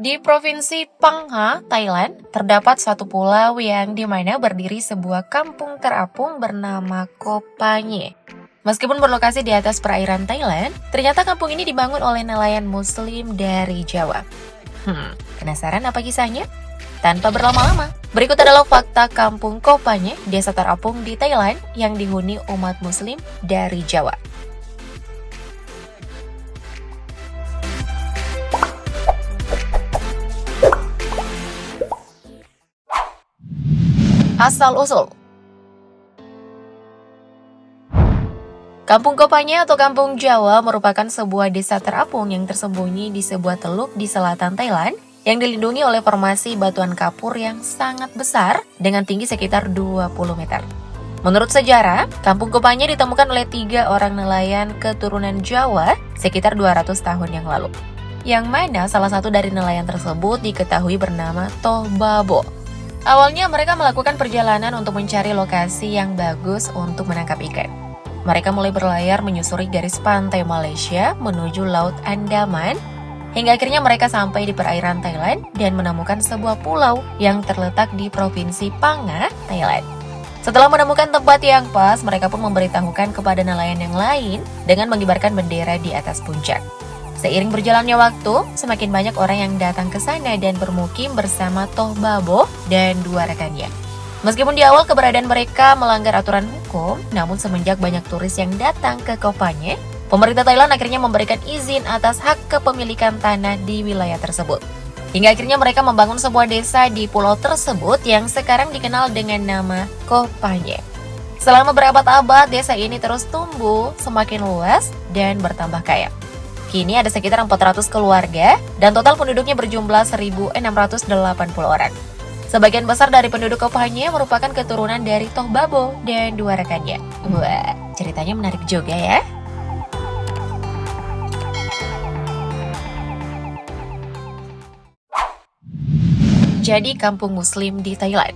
Di Provinsi Phang Nga, Thailand, terdapat satu pulau yang dimana berdiri sebuah kampung terapung bernama Koh Phangan. Meskipun berlokasi di atas perairan Thailand, ternyata kampung ini dibangun oleh nelayan Muslim dari Jawa. Penasaran apa kisahnya? Tanpa berlama-lama, berikut adalah fakta kampung Koh Phangan, desa terapung di Thailand yang dihuni umat Muslim dari Jawa. Asal-usul Kampung Koh Phangan atau Kampung Jawa merupakan sebuah desa terapung yang tersembunyi di sebuah teluk di selatan Thailand yang dilindungi oleh formasi batuan kapur yang sangat besar dengan tinggi sekitar 20 meter. Menurut sejarah, Kampung Koh Phangan ditemukan oleh 3 orang nelayan keturunan Jawa sekitar 200 tahun yang lalu. Yang mana salah satu dari nelayan tersebut diketahui bernama Toh Babo. Awalnya mereka melakukan perjalanan untuk mencari lokasi yang bagus untuk menangkap ikan. Mereka mulai berlayar menyusuri garis pantai Malaysia menuju Laut Andaman, hingga akhirnya mereka sampai di perairan Thailand dan menemukan sebuah pulau yang terletak di Provinsi Phang Nga, Thailand. Setelah menemukan tempat yang pas, mereka pun memberitahukan kepada nelayan yang lain dengan mengibarkan bendera di atas puncak. Seiring berjalannya waktu, semakin banyak orang yang datang ke sana dan bermukim bersama Toh Babo dan 2 rekannya. Meskipun di awal keberadaan mereka melanggar aturan hukum, namun semenjak banyak turis yang datang ke Koh Phangan, pemerintah Thailand akhirnya memberikan izin atas hak kepemilikan tanah di wilayah tersebut. Hingga akhirnya mereka membangun sebuah desa di pulau tersebut yang sekarang dikenal dengan nama Koh Phangan. Selama berabad-abad, desa ini terus tumbuh, semakin luas, dan bertambah kaya. Kini ada sekitar 400 keluarga, dan total penduduknya berjumlah 1.680 orang. Sebagian besar dari penduduk Koh Phangan merupakan keturunan dari Toh Babo dan 2 rekannya. Wah, ceritanya menarik juga ya. Jadi kampung Muslim di Thailand.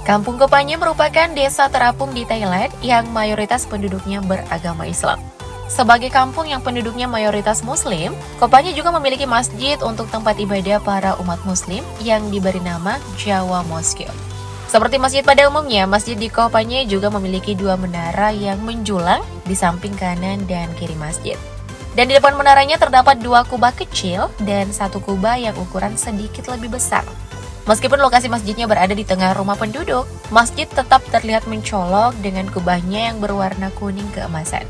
Kampung Koh Phangan merupakan desa terapung di Thailand yang mayoritas penduduknya beragama Islam. Sebagai kampung yang penduduknya mayoritas Muslim, Koh Phangan juga memiliki masjid untuk tempat ibadah para umat Muslim yang diberi nama Jawa Mosque. Seperti masjid pada umumnya, masjid di Koh Phangan juga memiliki 2 menara yang menjulang di samping kanan dan kiri masjid. Dan di depan menaranya terdapat 2 kubah kecil dan 1 kubah yang ukuran sedikit lebih besar. Meskipun lokasi masjidnya berada di tengah rumah penduduk, masjid tetap terlihat mencolok dengan kubahnya yang berwarna kuning keemasan.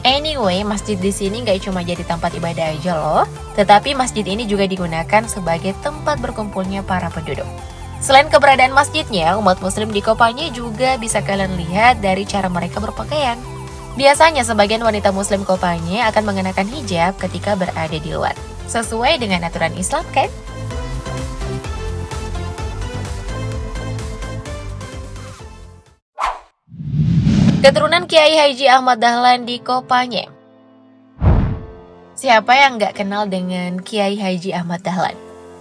Anyway, masjid di sini nggak cuma jadi tempat ibadah aja loh, tetapi masjid ini juga digunakan sebagai tempat berkumpulnya para penduduk. Selain keberadaan masjidnya, umat Muslim di Koh Phangan juga bisa kalian lihat dari cara mereka berpakaian. Biasanya sebagian wanita Muslim Koh Phangan akan mengenakan hijab ketika berada di luar, sesuai dengan aturan Islam kan? Keturunan Kiai Haji Ahmad Dahlan di Koh Phangan. Siapa yang nggak kenal dengan Kiai Haji Ahmad Dahlan?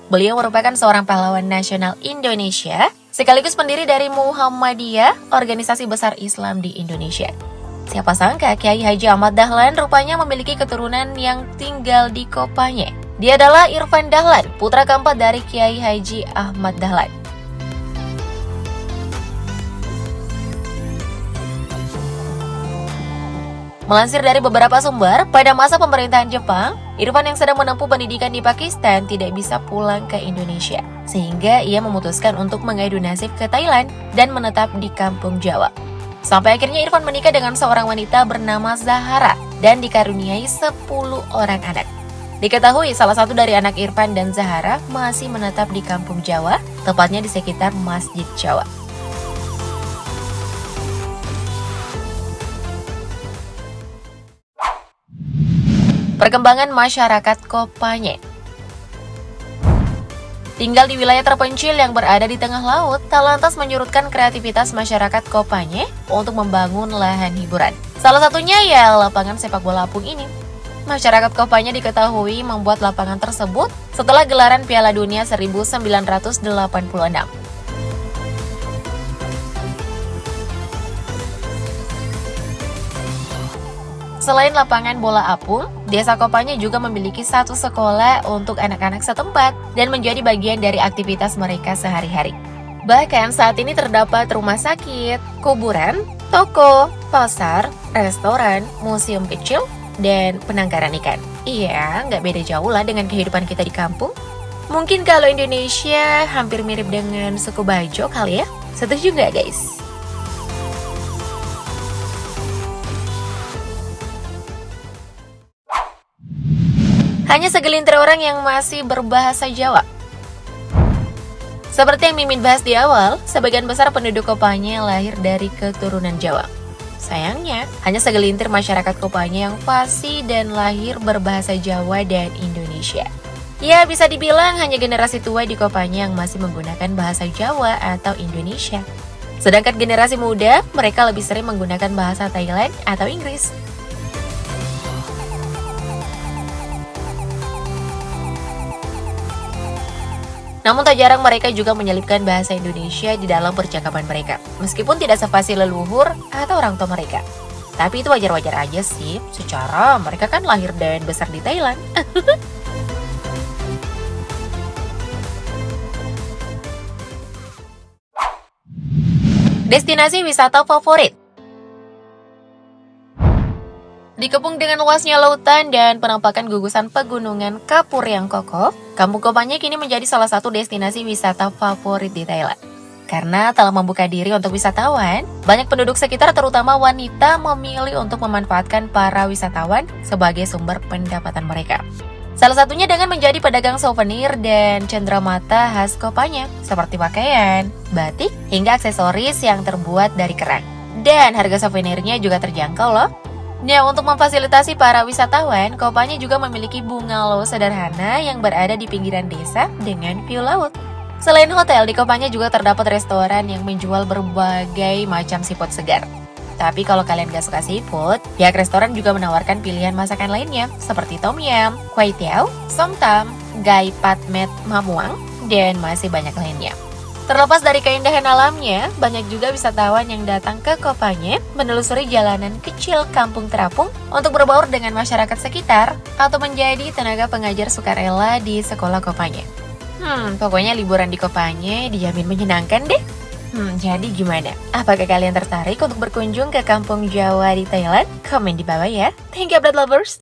Beliau merupakan seorang pahlawan nasional Indonesia, sekaligus pendiri dari Muhammadiyah, organisasi besar Islam di Indonesia. Siapa sangka Kiai Haji Ahmad Dahlan rupanya memiliki keturunan yang tinggal di Koh Phangan. Dia adalah Irfan Dahlan, putra keempat dari Kiai Haji Ahmad Dahlan. Melansir dari beberapa sumber, pada masa pemerintahan Jepang, Irfan yang sedang menempuh pendidikan di Pakistan tidak bisa pulang ke Indonesia. Sehingga ia memutuskan untuk mengadu nasib ke Thailand dan menetap di kampung Jawa. Sampai akhirnya Irfan menikah dengan seorang wanita bernama Zahara dan dikaruniai 10 orang anak. Diketahui salah satu dari anak Irfan dan Zahara masih menetap di kampung Jawa, tepatnya di sekitar Masjid Jawa. Perkembangan masyarakat Koh Phangan. Tinggal di wilayah terpencil yang berada di tengah laut, tak lantas menyurutkan kreativitas masyarakat Koh Phangan untuk membangun lahan hiburan. Salah satunya ya lapangan sepak bola apung ini. Masyarakat Koh Phangan diketahui membuat lapangan tersebut setelah gelaran Piala Dunia 1986. Selain lapangan bola apung, Desa Kopanya juga memiliki satu sekolah untuk anak-anak setempat dan menjadi bagian dari aktivitas mereka sehari-hari. Bahkan saat ini terdapat rumah sakit, kuburan, toko, pasar, restoran, museum kecil, dan penangkaran ikan. Iya, nggak beda jauh lah dengan kehidupan kita di kampung. Mungkin kalau Indonesia hampir mirip dengan suku Bajo kali ya? Setuju nggak guys? Hanya segelintir orang yang masih berbahasa Jawa. Seperti yang Mimin bahas di awal, sebagian besar penduduk Kopanya lahir dari keturunan Jawa. Sayangnya, hanya segelintir masyarakat Kopanya yang fasih dan lahir berbahasa Jawa dan Indonesia. Ya, bisa dibilang hanya generasi tua di Kopanya yang masih menggunakan bahasa Jawa atau Indonesia. Sedangkan generasi muda, mereka lebih sering menggunakan bahasa Thailand atau Inggris. Namun tak jarang mereka juga menyelipkan bahasa Indonesia di dalam percakapan mereka, meskipun tidak sefasih leluhur atau orang tua mereka. Tapi itu wajar-wajar aja sih, secara mereka kan lahir dan besar di Thailand. Destinasi wisata favorit. Dikepung dengan luasnya lautan dan penampakan gugusan pegunungan kapur yang kokoh, Kampung Kopanya kini menjadi salah satu destinasi wisata favorit di Thailand. Karena telah membuka diri untuk wisatawan, banyak penduduk sekitar terutama wanita memilih untuk memanfaatkan para wisatawan sebagai sumber pendapatan mereka. Salah satunya dengan menjadi pedagang souvenir dan cenderamata khas Kopanya, seperti pakaian, batik, hingga aksesoris yang terbuat dari kerang. Dan harga souvenirnya juga terjangkau loh. Nah, untuk memfasilitasi para wisatawan, Kopanya juga memiliki bungalow sederhana yang berada di pinggiran desa dengan view laut. Selain hotel, di Kopanya juga terdapat restoran yang menjual berbagai macam seafood segar. Tapi kalau kalian gak suka seafood, pihak restoran juga menawarkan pilihan masakan lainnya seperti tom yum, kway teow, som tam, gai pat met mamuang, dan masih banyak lainnya. Terlepas dari keindahan alamnya, banyak juga wisatawan yang datang ke Kopanya menelusuri jalanan kecil kampung terapung untuk berbaur dengan masyarakat sekitar atau menjadi tenaga pengajar sukarela di sekolah Kopanya. Pokoknya liburan di Kopanya dijamin menyenangkan deh. Jadi gimana? Apakah kalian tertarik untuk berkunjung ke kampung Jawa di Thailand? Komen di bawah ya. Thank you, update lovers!